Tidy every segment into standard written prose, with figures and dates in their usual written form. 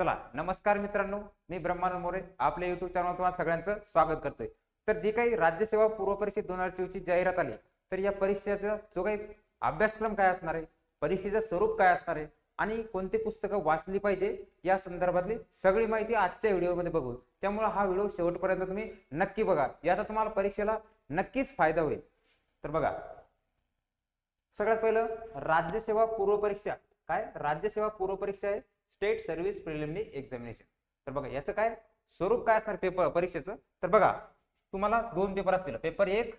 चला नमस्कार मित्रांनो, मी ब्रह्मानंद मोरे आपल्या युट्यूब चॅनलवर तुम्हाला सगळ्यांचं स्वागत करतोय। तर जे काही राज्य सेवा पूर्व परीक्षा 2024 ची जाहिरात आली, तर या परीक्षेचा जो काही अभ्यासक्रम काय असणार आहे, परीक्षेचं स्वरूप काय असणार आहे आणि कोणती पुस्तकं वाचली पाहिजे या संदर्भातली सगळी माहिती आजच्या व्हिडिओमध्ये बघू। त्यामुळे हा व्हिडिओ शेवटपर्यंत तुम्ही नक्की बघा, याचा तुम्हाला परीक्षेला नक्कीच फायदा होईल। तर बघा, सगळ्यात पहिलं राज्यसेवा पूर्व परीक्षा काय, राज्यसेवा पूर्व परीक्षा आहे स्टेट सर्व्हिस प्रिलिमिनरी एक्झामिनेशन। तर बघा याचं काय स्वरूप काय असणार पेपर परीक्षेचं, तर बघा तुम्हाला दोन पेपर असतील। पेपर एक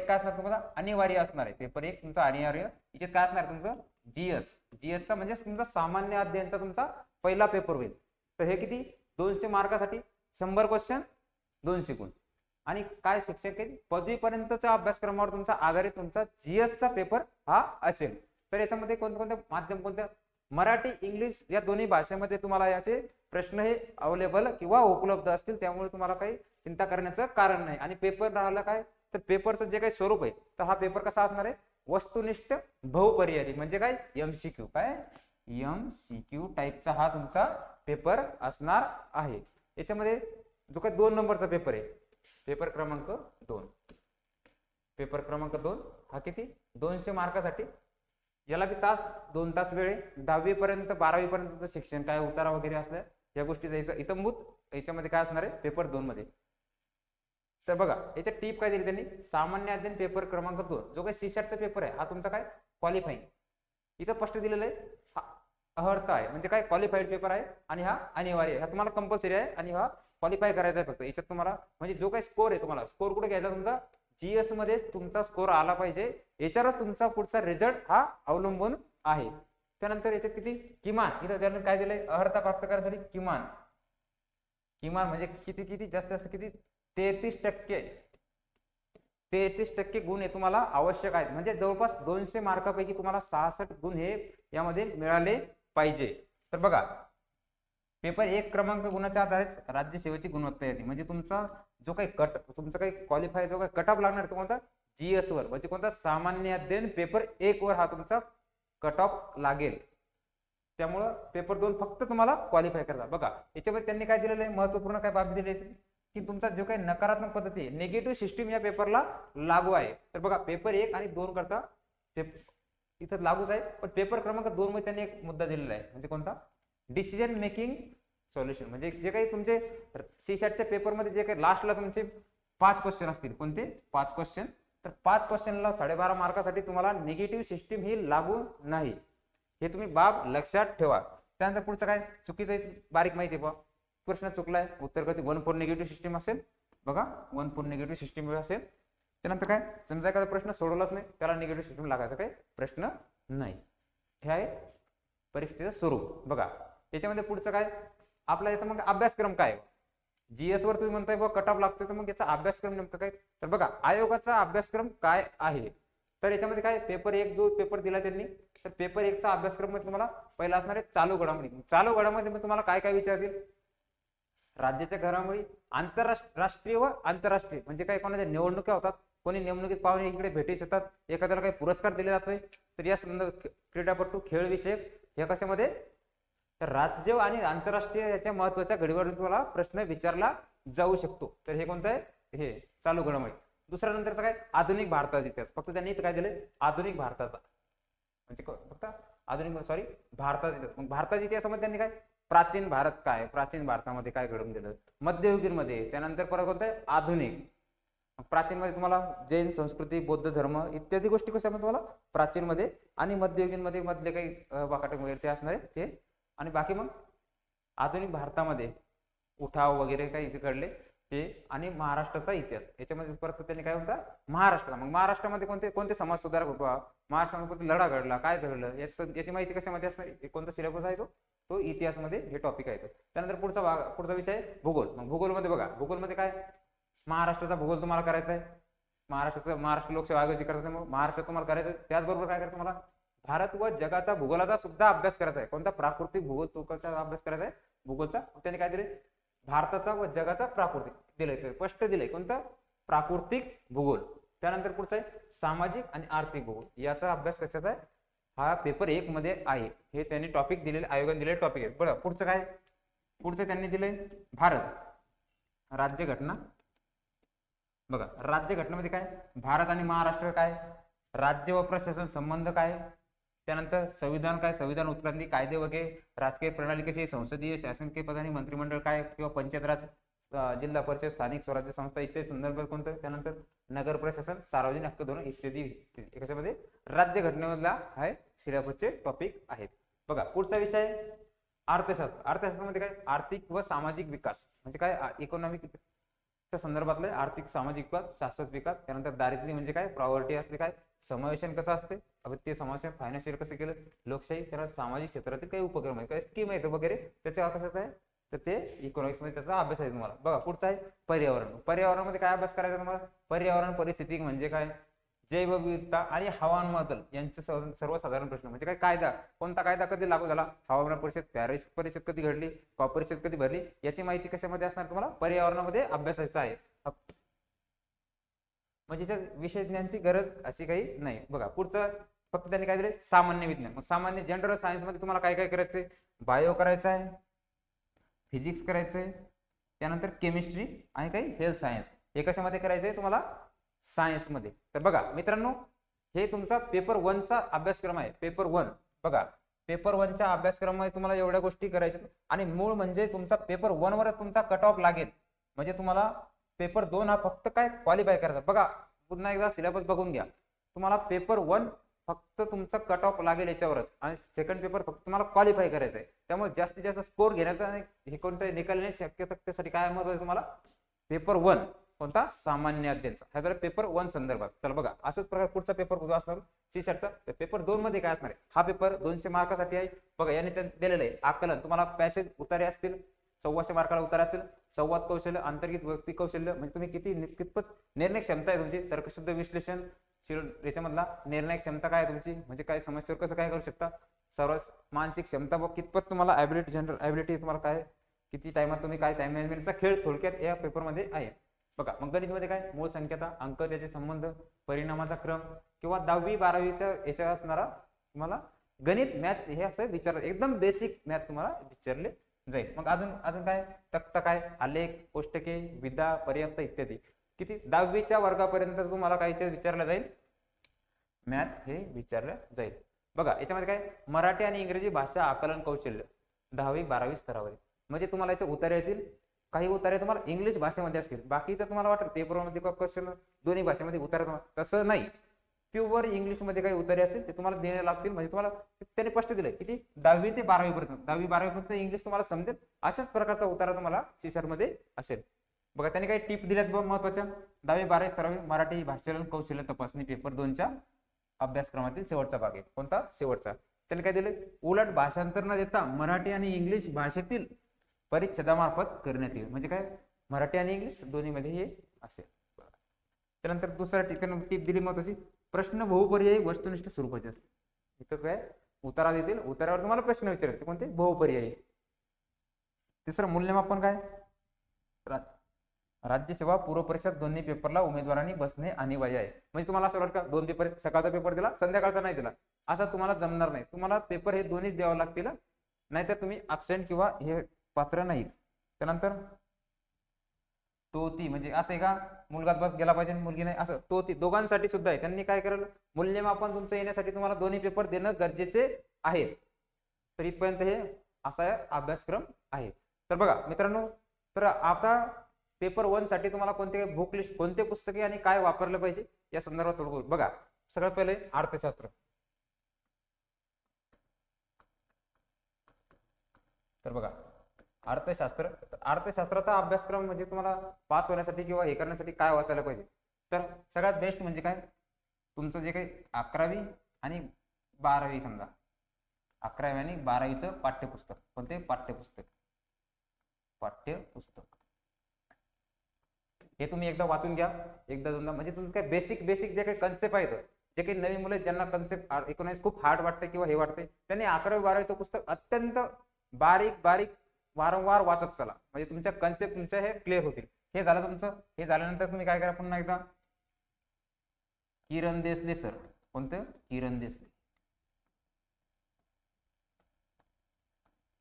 काय असणार तुम्हाला अनिवार्य असणार आहे। पेपर एक तुमचा अनिवार्य, याच्यात काय असणार तुमचं जीएसचा म्हणजे तुमचा सामान्य अध्ययनचा तुमचा पहिला पेपर होईल। तर हे किती 200 मार्कासाठी 100 क्वेश्चन 200 गुण आणि काय शिक्षक पदवीपर्यंतच्या अभ्यासक्रमावर तुमचा आधारित तुमचा जीएसचा पेपर हा असेल। तर याच्यामध्ये कोणते माध्यम कोणत्या मराठी इंग्लिश या दोन्ही भाषेमध्ये तुम्हाला याचे प्रश्न हे अवेलेबल किंवा उपलब्ध असतील, त्यामुळे तुम्हाला काही चिंता करण्याचं कारण नाही। आणि पेपर राहिला काय, तर पेपरचं जे काही स्वरूप आहे तर हा पेपर कसा असणार आहे, वस्तुनिष्ठ बहुपर्यायी म्हणजे काय एमसीक्यू, काय एमसीक्यू टाईपचा हा तुमचा पेपर असणार आहे। याच्यामध्ये जो काही 2 नंबरचा पेपर आहे, पेपर क्रमांक 2 हा किती 200 मार्कासाठी, याला बी तास 2 तास वेळ आहे। 10वी पर्यंत 12वी पर्यंतचं शिक्षण काय उतारा वगैरे असल्या या गोष्टी जायचं इतंभूत याच्यामध्ये काय असणार आहे पेपर 2 मध्ये। तर बघा याच्या टीप काय दिली त्यांनी, सामान्य अध्ययन पेपर क्रमांक 2 जो काही सीसॅटचा पेपर आहे हा तुमचा काय क्वालिफाईंग, इथं स्पष्ट दिलेलं आहे हा अर्हता आहे म्हणजे काय क्वालिफाईड पेपर आहे आणि हा अनिवार्य आहे, हा तुम्हाला कंपल्सरी आहे आणि हा क्वालिफाय करायचा आहे फक्त। याच्यात तुम्हाला म्हणजे जो काही स्कोर आहे तुम्हाला स्कोर कुठे घ्यायचा तुमचा जीएस मध्ये तुमचा स्कोर आला पाहिजे, याच्यावरच तुमचा पुढचा रिझल्ट हा अवलंबून आहे। त्यानंतर याच्यात किती किमान, इथं त्यानं काय दिलंय अर्हता प्राप्त करण्यासाठी किमान म्हणजे किती किती जास्त किती 33% गुण हे तुम्हाला आवश्यक आहेत, म्हणजे जवळपास 200 मार्कापैकी तुम्हाला 66 गुण हे यामध्ये मिळाले पाहिजे। तर बघा पेपर 1 क्रमांक गुणाच्या आधारे राज्यसेवेची गुणवत्ता येते, म्हणजे तुमचा जो काही तुमचा काही क्वालिफाय जो काही कट ऑफ लागणार तो कोणता जीएस वर, म्हणजे कोणता सामान्य अध्ययन पेपर 1 वर हा तुमचा कट ऑफ लागेल। त्यामुळे पेपर 2 फक्त तुम्हाला क्वालिफाय करता। बघा याच्यामध्ये त्यांनी काय दिलेलं आहे महत्वपूर्ण काय बाब दिली आहे की तुमचा जो काही नकारात्मक पद्धती आहे निगेटिव्ह सिस्टीम या पेपरला लागू आहे। तर बघा पेपर 1 आणि 2 करता इथं लागूच आहे, पण पेपर क्रमांक 2 मध्ये त्यांनी एक मुद्दा दिलेला आहे म्हणजे कोणता डिसिजन मेकिंग सॉल्युशन, म्हणजे जे काही तुमचे सीसॅटच्या पेपरमध्ये जे काही लास्टला तुमचे 5 क्वेश्चन असतील, कोणते 5 क्वेश्चन, तर 5 क्वेश्चनला 12.5 मार्कासाठी तुम्हाला निगेटिव्ह सिस्टीम ही लागू नाही, हे तुम्ही बाब लक्षात ठेवा। त्यानंतर पुढचं काय चुकीचं बारीक माहिती आहे, प्रश्न चुकलाय उत्तर कधी 1 निगेटिव्ह सिस्टीम असेल, बघा 1 निगेटिव्ह सिस्टीम असेल। त्यानंतर काय समजा एखादा प्रश्न सोडवलाच नाही त्याला निगेटिव्ह सिस्टीम लागायचा काही प्रश्न नाही। हे आहे परीक्षेचं स्वरूप। बघा याच्यामध्ये पुढचं काय आपला याचा मग अभ्यासक्रम काय, जीएस वर तुम्ही म्हणताय बघा कट ऑफ लागतोय, तर मग याचा अभ्यासक्रम नेमकं काय, तर बघा आयोगाचा अभ्यासक्रम काय आहे। तर याच्यामध्ये काय पेपर 1 जो पेपर दिला त्यांनी, तर पेपर 1 चा अभ्यासक्रम मध्ये तुम्हाला पहिला असणार आहे चालू घडामोडी। चालू घडामोडी तुम्हाला काय काय विचारतील, राज्याच्या घडामोडी, आंतरराष्ट्रीय व आंतरराष्ट्रीय म्हणजे काय कोणाच्या निवडणुका होतात, कोणी निवडणुकीत पाहुणे इकडे भेटीस येतात, एखाद्याला काही पुरस्कार दिले जातोय, तर या संदर्भात क्रीडापटू खेळ विषयक हे कशामध्ये, तर राज्य आणि आंतरराष्ट्रीय याच्या महत्वाच्या घडीवर तुम्हाला प्रश्न विचारला जाऊ शकतो। तर हे कोणतं आहे, हे चालू घडामोडी। दुसऱ्या नंतरचा काय आधुनिक भारताचा इतिहास, फक्त त्यांनी इथं काय दिले आधुनिक भारताचा म्हणजे फक्त भारताचा इतिहास। मग भारताच्या इतिहासामध्ये त्यांनी काय प्राचीन भारत काय, प्राचीन भारतामध्ये काय घडून गेलं, मध्ययुगीन मध्ये, त्यानंतर परत कोणतं आहे आधुनिक। प्राचीन मध्ये तुम्हाला जैन संस्कृती बौद्ध धर्म इत्यादी गोष्टी कशामध्ये तुम्हाला प्राचीन मध्ये आणि मध्ययुगीन मध्ये मधले काही वाकाटे वगैरे ते असणार आहे ते, आणि बाकी मग आधुनिक भारतामध्ये उठाव वगैरे काही जे घडले ते, आणि महाराष्ट्राचा इतिहास। याच्यामध्ये परत त्यांनी काय होता महाराष्ट्र, मग महाराष्ट्रामध्ये कोणते कोणते समाज सुधारक होता, महाराष्ट्रामध्ये कोणते लढा घडला, काय घडलं याची माहिती कशामध्ये असणार, कोणता सिलेबस आहे तो इतिहासमध्ये हे टॉपिक आहे। त्यानंतर पुढचा विषय आहे भूगोल। मग भूगोलमध्ये बघा भूगोलमध्ये काय महाराष्ट्राचा भूगोल तुम्हाला करायचा आहे, महाराष्ट्र लोकसेवा आयोगाची करतात मग महाराष्ट्र तुम्हाला करायचं, त्याचबरोबर काय करायचं तुम्हाला भारत व जगाचा भूगोलाचा सुद्धा अभ्यास करायचा आहे। कोणता प्राकृतिक भूगोल तुमचा अभ्यास करायचा आहे भूगोलचा। त्यांनी काय दिले भारताचा व जगाचा प्राकृतिक दिलंय, स्पष्ट दिलंय कोणतं प्राकृतिक भूगोल। त्यानंतर पुढचं आहे सामाजिक आणि आर्थिक भूगोल, याचा अभ्यास कशाचा आहे हा पेपर 1 मध्ये आहे, हे त्यांनी टॉपिक दिलेले, आयोगाने दिलेले टॉपिक आहे. बरं पुढचं काय, पुढचं त्यांनी दिलंय भारत राज्यघटना. बघा राज्यघटनेमध्ये काय, भारत आणि महाराष्ट्र काय, राज्य व प्रशासन संबंध काय, त्यानंतर संविधान काय, संविधान उत्क्रांती, कायदे वगैरे, राजकीय प्रणाली कशी, संसदीय शासकीय पदाने मंत्रिमंडळ काय, किंवा पंचायत राज, जिल्हा परिषद, स्थानिक स्वराज्य संस्था इत्यादी संदर्भ कोणतं, त्यानंतर नगर प्रशासन, सार्वजनिक हक्क धोरण इत्यादी याच्यामध्ये राज्यघटनेमधला आहे सिलेबसचे टॉपिक आहेत. बघा पुढचा विषय अर्थशास्त्र. अर्थशास्त्रामध्ये काय, आर्थिक व सामाजिक विकास म्हणजे काय, इकॉनॉमिक संदर्भातले आर्थिक सामाजिक विकास, शाश्वत विकास, त्यानंतर दारिद्र्य म्हणजे काय, प्रॉवर्टी असते काय, समावेशन कसं असते, अवित्तीय समावेशन, फायनान्शियल कसं केलं, लोकशाही, त्याला सामाजिक क्षेत्रातील काही उपक्रम आहेत, काही स्कीम आहेत वगैरे, त्याच्या कशात आहे तर ते इकॉनॉमिक्स मध्ये त्याचा अभ्यास आहे तुम्हाला. बघा पुढचा आहे पर्यावरण. पर्यावरणामध्ये काय अभ्यास करायचा तुम्हाला, पर्यावरण परिस्थिती म्हणजे काय, जैवविविधता आणि हवामान बदल यांचे सर्वसाधारण प्रश्न म्हणजे काय, कायदा, कोणता कायदा कधी लागू झाला, हवामान परिषद, पॅरिस परिषद कधी घडली, कॉप परिषद कधी भरली, याची माहिती कशामध्ये असणार तुम्हाला, पर्यावरणामध्ये अभ्यासायचं आहे. म्हणजे विषय ज्ञानची गरज अशी काही नाही. बघा पुढचं फक्त त्यांनी काय दिले, सामान्य विज्ञान. मग सामान्य जनरल सायन्स मध्ये तुम्हाला काय काय करायचंय, बायो करायचं आहे, फिजिक्स करायचंय, त्यानंतर केमिस्ट्री आणि काही हेल्थ सायन्स, हे कशामध्ये करायचंय तुम्हाला, सायन्स मध्ये. तर बघा मित्रांनो हे तुमचा पेपर 1 चा अभ्यासक्रम आहे. पेपर 1 बघा, पेपर 1 च्या अभ्यासक्रमामध्ये तुम्हाला एवढ्या गोष्टी करायच्या आणि मूळ म्हणजे तुमचा पेपर 1 वरच तुमचा कट ऑफ लागेल. म्हणजे तुम्हाला पेपर 2 हा फक्त काय क्वालिफाय करायचा. बघा पुन्हा एकदा सिलेबस बघून घ्या, तुम्हाला पेपर 1 फक्त तुमचा कट ऑफ लागेल याच्यावरच, आणि सेकंड पेपर फक्त तुम्हाला क्वालिफाय करायचं आहे. त्यामुळे जास्तीत जास्त स्कोर घेण्याचा हे कोणतं निकाल नाही शक्यता, त्यासाठी काय महत्वाचं तुम्हाला, पेपर 1 कोणता, सामान्य अध्ययनचा, हा जरा पेपर 1 संदर्भात. चला बघा असंच प्रकार पुढचा पेपर असणार सी-शर्टचा. पेपर 2 मध्ये काय असणार आहे, हा पेपर 200 मार्कासाठी आहे. बघा याने दिलेलं आहे आकलन, तुम्हाला पॅसेज उतारे असतील, 125 मार्काला उतारे असतील, संवाद कौशल्य, अंतर्गत व्यक्ती कौशल्य म्हणजे तुम्ही कितपत निर्णय क्षमता आहे तुमची, तर्कशुद्ध विश्लेषण, याच्यामधला निर्णय क्षमता काय तुमची, म्हणजे काय समस्येवर कसं काय करू शकता, सर्व मानसिक क्षमता व कितपत तुम्हाला ॲबिलिटी, जनरल ॲबिलिटी तुम्हाला काय, किती टाइमात तुम्ही काय, टाइम मॅनेजमेंटचा खेळ थोडक्यात या पेपरमध्ये आहे. बघा मग गणितमध्ये काय, मूळ संख्याता, अंक, त्याचे संबंध, परिणामाचा क्रम, किंवा 10वी 12वीच्या याच्या असणारा तुम्हाला गणित, मॅथ हे असं विचारलं, एकदम बेसिक मॅथ तुम्हाला विचारले जाईल. मग अजून काय, तक्ता काय, आलेख, कोष्टके, विधा, पर्याप्त इत्यादी. किती 10वीच्या वर्गापर्यंत तुम्हाला काही विचारलं जाईल, मॅथ हे विचारलं जाईल. बघा याच्यामध्ये काय, मराठी आणि इंग्रजी भाषा आकलन कौशल्य 10वी 12वी स्तरावर, म्हणजे तुम्हाला याचे उतारे येतील. काही उतारे तुम्हाला इंग्लिश भाषेमध्ये असतील, बाकीचं तुम्हाला वाटतं पेपरमध्ये क्वेश्चन दोन्ही भाषेमध्ये उतारे, तसं नाही. प्युअर इंग्लिश मध्ये काही उतारे असतील ते तुम्हाला देणे लागतील. म्हणजे तुम्हाला त्याने स्पष्ट दिलंय किती, 10वी ते 12वी पर्यंत, 10वी 12वी पर्यंत इंग्लिश तुम्हाला समजेल, अशाच प्रकारचा उतारा तुम्हाला सी-शर्ट मध्ये असेल. बघा त्यांनी काही टिप दिल्यात महत्वाच्या, 10वी 12वी स्तरावर मराठी भाषा कौशल्य तपासणी पेपर 2 च्या अभ्यासक्रमातील शेवटचा भाग आहे. कोणता, शेवटचा. त्यांनी काय दिले, उलट भाषांतर न देता मराठी आणि इंग्लिश भाषेतील परिच्छेदामार्फत करण्यात येईल. म्हणजे काय, मराठी आणि इंग्लिश दोन्ही मध्ये हे असेल. त्यानंतर दुसऱ्या ठिकाणी टिप दिली महत्वाची, प्रश्न बहुपर्यायी वस्तुनिष्ठ स्वरूपाचे असते. इथं काय उतारा देतील, उतारावर तुम्हाला प्रश्न विचारायचे कोणते, बहुपर्यायी. तिसरं मूल्यमापन काय, राज्यसेवा पूर्व परीक्षा दोन्ही पेपरला उमेदवारांनी बसणे अनिवार्य आहे. म्हणजे तुम्हाला असं वाटतं का, 2 पेपर, सकाळचा पेपर दिला संध्याकाळचा नाही दिला, असं तुम्हाला जमणार नाही. तुम्हाला पेपर हे दोन्हीच द्यावं लागतील, नाहीतर तुम्ही अब्सेंट किंवा हे पात्र नाहीत. त्यानंतर तो ती म्हणजे असं आहे का, मुलगाच बस गेला पाहिजे मुलगी नाही, असं तो ती दोघांसाठी सुद्धा आहे. त्यांनी काय केलं, मूल्यमापन तुमचं येण्यासाठी तुम्हाला दोन्ही पेपर देणं गरजेचे आहे. तर इथपर्यंत हे असा अभ्यासक्रम आहे. तर बघा मित्रांनो, तर आता पेपर 1 साठी तुम्हाला कोणते बुक लिस्ट, कोणते पुस्तके आणि काय वापरलं पाहिजे या संदर्भात थोडं बघा. सगळ्यात पहिले अर्थशास्त्र. तर बघा अर्थशास्त्राचा अभ्यासक्रम म्हणजे तुम्हाला पास होण्यासाठी किंवा हे करण्यासाठी काय वाचायला पाहिजे, तर सगळ्यात बेस्ट म्हणजे काय, तुमचं जे काही 11वी आणि 12वी, समजा 11वी आणि 12वीचं पाठ्यपुस्तक. कोणते पाठ्यपुस्तक हे तुम्ही एकदा वाचून घ्या, एकदा दोनदा. म्हणजे तुमचं काय बेसिक जे काही कन्सेप्ट आहेत, जे काही नवीन मुलं ज्यांना कन्सेप्ट इकॉनॉमिक्स खूप हार्ड वाटते किंवा हे वाटते, त्यांनी 11वी 12वीचं पुस्तक अत्यंत बारीक वारंवार वाचत चला. म्हणजे तुमच्या कन्सेप्ट तुमच्या हे क्लिअर होतील. हे झालं तुमचं. हे झाल्यानंतर तुम्ही काय करा, पुन्हा एकदा किरण देसले सर, कोणतं, किरण देसले,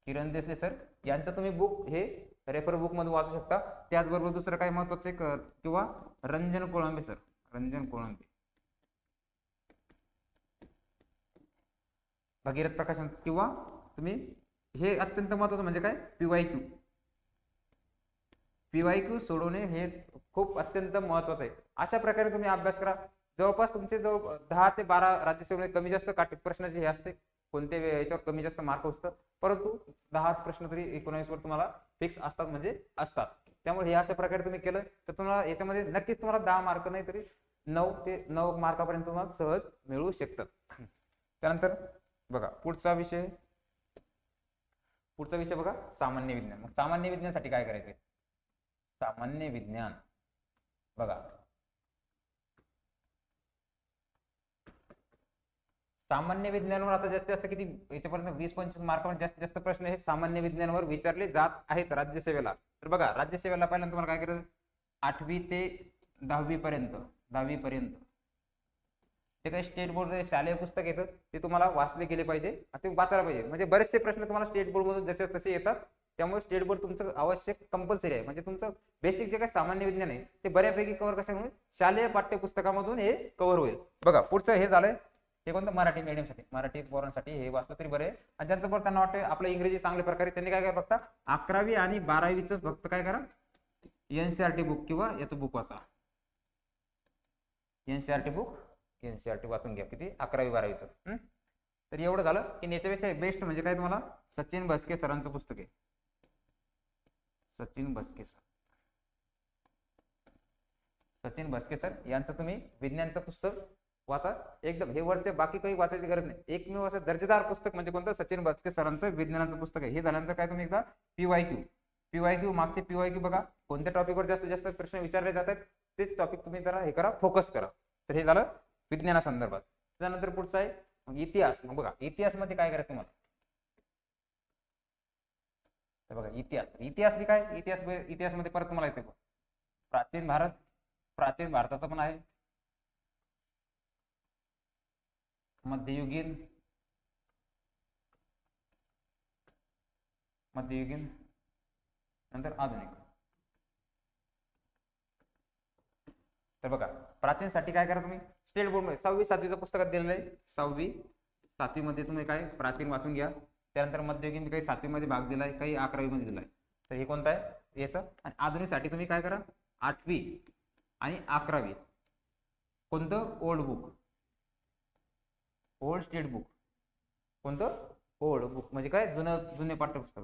किरण देसले सर यांचं तुम्ही बुक हे रेफर बुक मधून वाचू शकता. त्याचबरोबर दुसरं काय महत्वाचं आहे किंवा रंजन कोळंबे सर, रंजन कोळंबे, भगीरथ प्रकाशन, किंवा तुम्ही हे अत्यंत महत्वाचं म्हणजे काय PYQ, PYQ सोडवणे हे खूप अत्यंत महत्वाचं आहे. अशा प्रकारे तुम्ही अभ्यास करा. जवळपास तुमचे 10 ते 12 राज्यसेवेमध्ये कमी जास्त प्रश्नाचे हे असते, कोणत्या याच्यावर कमी जास्त मार्क असतात, परंतु 10 प्रश्न तरी 19 वर तुम्हाला फिक्स असतात म्हणजे असतात. त्यामुळे हे अशा प्रकारे तुम्ही केलं तर तुम्हाला याच्यामध्ये नक्कीच तुम्हाला 10 मार्क नाही तरी 9 ते 9 मार्कापर्यंत तुम्हाला सहज मिळू शकतात. त्यानंतर बघा पुढचा विषय बघा सामान्य विज्ञान. मग सामान्य विज्ञानासाठी काय करायचंय? सामान्य विज्ञान बघा, सामान्य विज्ञानावर आता जास्तीत जास्त किती याच्यापर्यंत 20-25 मार्कापर्यंत जास्तीत जास्त प्रश्न हे सामान्य विज्ञानावर विचारले जात आहेत राज्यसेवेला. तर बघा राज्यसेवेला पहिल्यांदा तुम्हाला काय करायचं, 8वी ते 10वी पर्यंत ते काही स्टेट बोर्ड शालेय पुस्तक येतं ते तुम्हाला वाचले गेले पाहिजे, ते वाचायला पाहिजे. म्हणजे बरेचसे प्रश्न तुम्हाला स्टेट बोर्ड मधून जसे तसे येतात, त्यामुळे स्टेट बोर्ड तुमचं आवश्यक कंपल्सरी आहे. म्हणजे तुमचं बेसिक जे काही सामान्य विज्ञान आहे ते बऱ्यापैकी कव्हर कशामुळे शालेय पाठ्यपुस्तकामधून हे कव्हर होईल. बघा पुढचं हे झालंय, हे कोणतं मराठी मीडियमसाठी, मराठी पोरांसाठी हे वाचलं तरी बरं आहे. आणि ज्यांचं पण त्यांना वाटतं आपलं इंग्रजी चांगल्या प्रकारे, त्यांनी काय करा, फक्त 11वी आणि 12वीच फक्त काय करा, NCERT बुक किंवा याचं बुक वाचा. NCERT बुक, NCERT वाचून घ्या. किती? 11वी 12वीचं. तर एवढं झालं की याच्यापेक्षा बेस्ट म्हणजे काय, तुम्हाला सचिन भस्के सरांचं पुस्तक आहे. सचिन भस्के सर यांचं तुम्ही विज्ञानचं पुस्तक वाचा. एकदम हे वरचे बाकी काही वाचायची गरज नाही. एकमेव असं दर्जेदार पुस्तक म्हणजे कोणतं, सचिन भस्के सरांचं विज्ञानाचं पुस्तक आहे. हे झाल्यानंतर काय तुम्ही एकदा PYQ मागचे PYQ बघा, कोणत्या टॉपिकवर जास्तीत जास्त प्रश्न विचारले जातात तेच टॉपिक तुम्ही जरा हे करा, फोकस करा. तर हे झालं विज्ञानासंदर्भात. त्यानंतर पुढचा आहे मग इतिहास. मग बघा इतिहास मध्ये काय करायचं तुम्हाला, तर बघा इतिहास बी काय, इतिहास मध्ये परत तुम्हाला येते प्राचीन भारताचा पण आहे, मध्ययुगीन नंतर आधुनिक. तर बघा प्राचीन साठी काय करा तुम्ही, स्टेट बोर्ड मध्ये 6वी 7वीच्या पुस्तकात दिलेलं आहे. 6वी 7वी मध्ये तुम्ही काय प्राचीन वाचून घ्या. त्यानंतर मध्ययुगीन काही 7वी मध्ये भाग दिलाय, काही 11वी मध्ये दिलाय. तर हे कोणतं आहे याचं. आणि आधुनिक साठी तुम्ही काय करा, 8वी आणि 11वी कोणतं, old book, old state book, कोणतं ओल्ड बुक म्हणजे काय, जुने पाठ्यपुस्तक,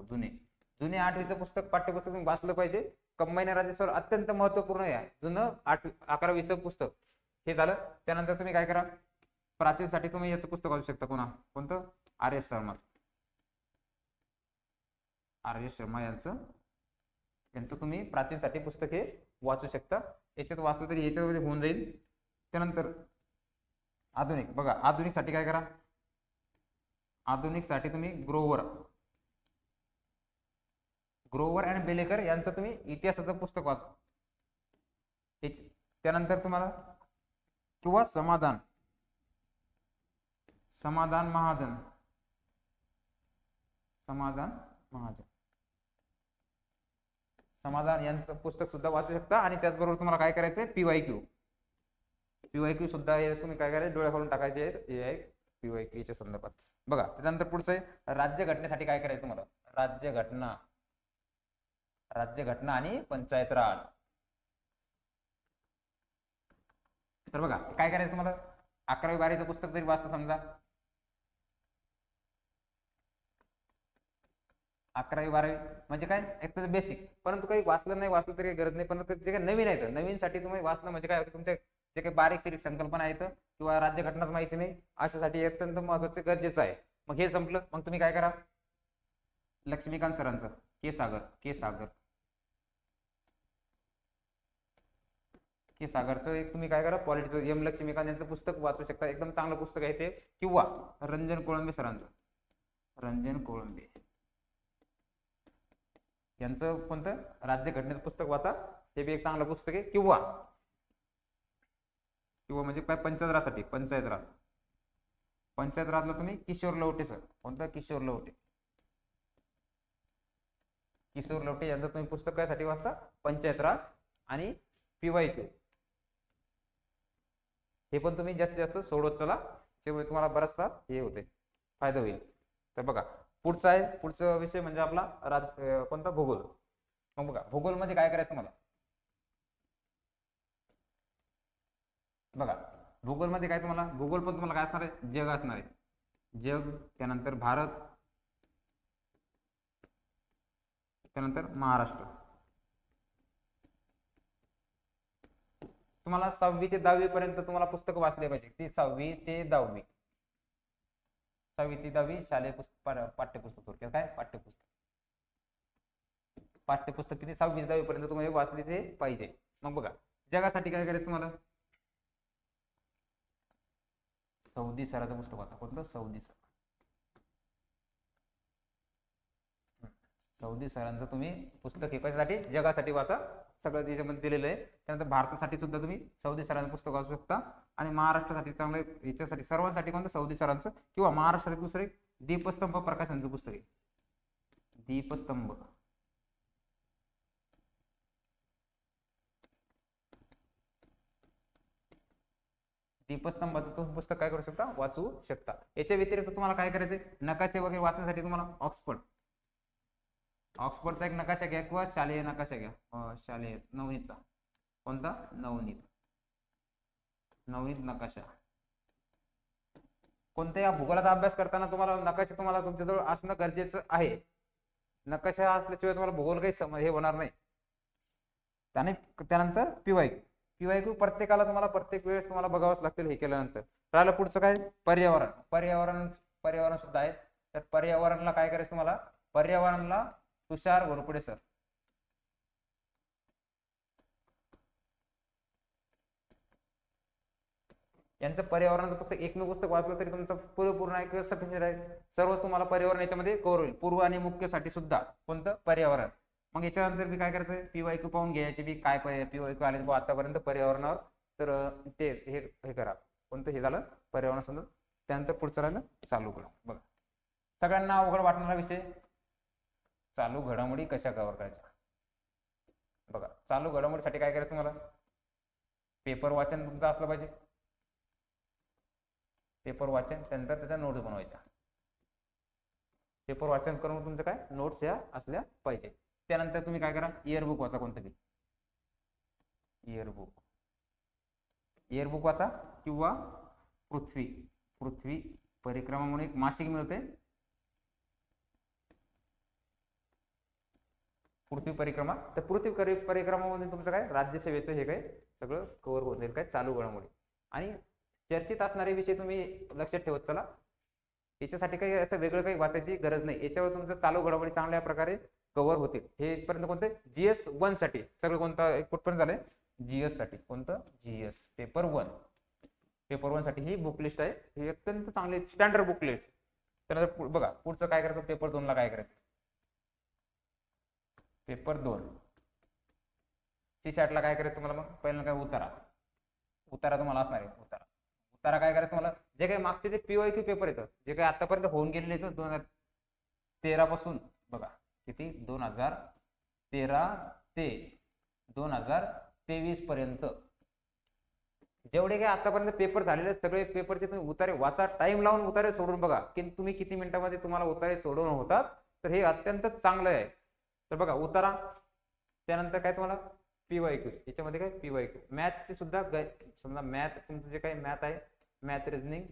जुने 8वीचं पुस्तक पाठ्यपुस्तक तुम्ही वाचलं पाहिजे. कंबाईन राज्यसेवेला अत्यंत महत्वपूर्ण आहे जुनं 11वीचं पुस्तक. हे झालं. त्यानंतर तुम्ही काय करा, प्राचीन साठी तुम्ही याचं पुस्तक वाचू शकता. कोणतं, RS शर्मा यांचं तुम्ही प्राचीन साठी पुस्तक हे वाचू शकता. याच्यात वाचलं तरी याच्यामध्ये होऊन जाईल. त्यानंतर आधुनिक बघा, आधुनिक साठी काय करा, आधुनिक साठी तुम्ही ग्रोवर आणि बेलेकर यांचं तुम्ही इतिहासाचं पुस्तक वाचा. त्यानंतर तुम्हाला किंवा समाधान महाजन यांचं पुस्तक सुद्धा वाचू शकता. आणि त्याचबरोबर तुम्हाला काय करायचंय, PYQ सुद्धा तुम्ही काय करायचं, डोळ्या खोलून टाकायचे आहे PYQ च्या संदर्भात. बघा त्यानंतर पुढचं आहे राज्यघटनेसाठी काय करायचं तुम्हाला, राज्यघटना आणि पंचायत राज. तर बघा काय करायचं तुम्हाला, 11वी 12वीचं पुस्तक जरी वाचलं समजा, 11वी 12वी म्हणजे काय एक तर बेसिक, परंतु काही वाचलं तरी काही गरज नाही. पण जे काही नवीन आहे, नवीन साठी तुम्ही वाचणं म्हणजे काय, तुमच्या जे काही बारीक सारीक संकल्पना आहेत किंवा राज्यघटनाच माहिती नाही अशासाठी अत्यंत महत्वाचं गरजेचं आहे. मग हे संपलं, मग तुम्ही काय करा, लक्ष्मीकांत सरांचं के सागरचं एक तुम्ही काय करा, पॉलिटिक्स M लक्ष्मीकांत यांचं पुस्तक वाचू शकता. एकदम चांगलं पुस्तक आहे ते. किंवा रंजन कोळंबे सरांचं, यांचं कोणतं, राज्यघटनेचं पुस्तक वाचा. हे बी एक चांगलं पुस्तक आहे. किंवा म्हणजे काय, पंचायत राजला तुम्ही किशोर लवटे सर, कोणतं, किशोर लवटे किशोर लवटे यांचं तुम्ही पुस्तक कशासाठी वाचता, पंचायत राज आणि PYQ, हे पण तुम्ही जास्तीत जास्त सोडवत चला, त्यामुळे तुम्हाला बराचसा हे होते, फायदा होईल. तर बघा पुढचा आहे, पुढचा विषय म्हणजे आपला कोणता, भूगोल. मग बघा भूगोल मध्ये काय करायचं तुम्हाला, बघा भूगोल मध्ये काय तुम्हाला, भूगोल पण तुम्हाला काय असणार आहे, जग असणार आहे, जग, त्यानंतर भारत, त्यानंतर महाराष्ट्र. तुम्हाला 6वी ते 10वी पर्यंत तुम्हाला पुस्तक वाचले पाहिजे, ती 6वी ते 10वी, 6वी ते 10वी शालेय पाठ्यपुस्तक, थोडक्यात काय पाठ्यपुस्तक किती 6वी ते 10वी पर्यंत तुम्हाला वाचले पाहिजे. मग बघा जगासाठी काय करायचं तुम्हाला, सौदी सराचं पुस्तक वाचा, कोणतं, सौदी सरांचं तुम्ही पुस्तक हे कशासाठी, जगासाठी वाचा, सगळं त्याच्यामध्ये दिलेलं आहे. त्यानंतर भारतासाठी सुद्धा तुम्ही सौदी सरांचं पुस्तक वाचू शकता, आणि महाराष्ट्रासाठी चांगलं याच्यासाठी सर्वांसाठी कोणतं, सौदी सरांचं, किंवा महाराष्ट्रातील दुसरे दीपस्तंभ प्रकाशनचं पुस्तक आहे, दीपस्तंभ. दीपस्तंभाचं तुम्ही पुस्तक काय करू शकता, वाचू शकता. याच्या व्यतिरिक्त तुम्हाला काय करायचंय, नकाशे वगैरे वाचण्यासाठी तुम्हाला ऑक्सफर्डचा एक नकाशा घ्या, किंवा शालेय नकाशा घ्या, शालेय नवनीतचा, कोणता, नवनीत नकाशा. कोणत्या भूगोलाचा अभ्यास करताना तुम्हाला नकाशा तुम्हाला तुमच्याजवळ असणं गरजेचं आहे. नकाशा असल्याशिवाय तुम्हाला भूगोल काही हे होणार नाही. त्यानंतर PYQ प्रत्येकाला तुम्हाला प्रत्येक वेळेस तुम्हाला बघावंच लागतील हे केल्यानंतर. राहिलं पुढचं काय, पर्यावरण सुद्धा आहे. तर पर्यावरणला काय करायचं तुम्हाला, पर्यावरणला तुषार घोरपडे सर, यांचं पर्यावरणाचं फक्त एक पुस्तक वाचलं तरी तुमचं पूर्ण एक सफिशियंट आहे. सर्वच तुम्हाला पर्यावरण याच्यामध्ये कव्हर होईल, पूर्व आणि मुख्यसाठी सुद्धा कोणतं, पर्यावरण. मग याच्यानंतर मी काय करायचं, PYQ पाहून घ्यायचे बी, काय PYQ आले आतापर्यंत पर्यावरणावर, तर ते हे करा, कोणतं हे झालं पर्यावरण समजा. त्यानंतर पुढचं राहिलं चालू घडामोडी. बघा सगळ्यांना अवघड वाटणारा विषय, चालू घडामोडी कशा कव्हर करायच्या. बघा चालू घडामोडीसाठी काय करायचं तुम्हाला, पेपर वाचन तुमचं असलं पाहिजे, पेपर वाचन, त्यानंतर त्याच्या नोट्स बनवायच्या, पेपर वाचन करून तुमचं काय नोट्स या असल्या पाहिजे. त्यानंतर तुम्ही काय करा, इयरबुक वाचा, कोणतं बी इयरबुक वाचा, किंवा पृथ्वी परिक्रमा म्हणून एक मासिक मिळते, पृथ्वी परिक्रमा. तर पृथ्वी परिक्रमामध्ये तुमचं काय राज्यसेवेचं हे काय सगळं कव्हर होत जाईल, काय चालू घडामोडी. आणि चर्चित असणारे विषय तुम्ही लक्षात ठेवत चला, याच्यासाठी काही असं वेगळं काही वाचायची गरज नाही, याच्यावर तुमचं चालू घडामोडी चांगल्या प्रकारे कव्हर होतील. हे इथपर्यंत कोणते, GS 1 साठी सगळं कोणतं कुठपर्यंत झालंय, GS साठी, कोणतं GS पेपर 1 साठी ही बुक लिस्ट आहे, ही अत्यंत चांगली स्टँडर्ड बुक लिस्ट. त्यानंतर बघा पुढचं काय करायचं, पेपर 2 ला काय करायचं, पेपर 2 C-SAT ला काय करायचं तुम्हाला, मग पहिल्यांदा काय उतारा तुम्हाला असणार आहे. उतारा काय करायचं तुम्हाला, जे काही मागचे जे PYQ पेपर येतं, जे काही आतापर्यंत होऊन गेलेले आहेत 2013 पासून, बघा किती 2013 ते 2023 पर्यंत जेवढे काही आतापर्यंत पेपर झालेले सगळे पेपरचे तुम्ही उतारे वाचा, टाइम लावून उतारे सोडून बघा की तुम्ही किती मिनिटांमध्ये तुम्हाला उतारे सोडवून होतात. तर हे अत्यंत चांगलं आहे. तर बघा उतारा, त्यानंतर काय तुम्हाला PYQ, याच्यामध्ये काय PYQ मॅथचे सुद्धा, समजा मॅथ तुमचं जे काही मॅथ आहे, मॅथ रिजनिंग,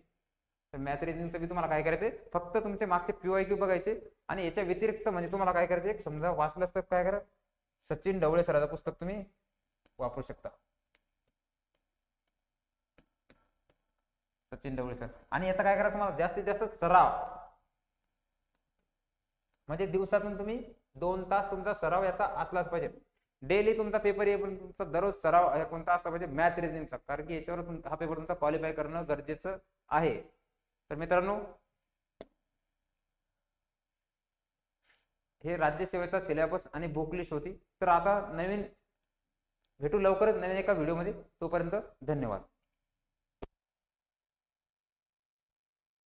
तर मॅथ रिजनिंगचं बी तुम्हाला काय करायचंय, फक्त तुमचे मागचे PYQ बघायचे. आणि याच्या व्यतिरिक्त म्हणजे तुम्हाला काय करायचं, समजा वाचलं असतं काय करा, सचिन ढवळे सराचं पुस्तक तुम्ही वापरू शकता, सचिन ढवळे सर. आणि याचा काय करायचं तुम्हाला, जास्तीत जास्त सराव, म्हणजे दिवसातून तुम्ही 2 तास तुमचा सराव याचा असलाच पाहिजे. डेली तुमचा पेपर आहे पण तुमचा दररोज सराव कोणता असला पाहिजे, मॅथ रिजनिंगचा, कारण की याच्यावर हा पेपर तुमचा क्वालिफाय करणं गरजेचं आहे. तर मित्रांनो हे राज्यसेवेचा सिलेबस आणि बुक लिस्ट होती. तर आता नवीन भेटू लवकरच नवीन एका व्हिडिओमध्ये, तोपर्यंत धन्यवाद.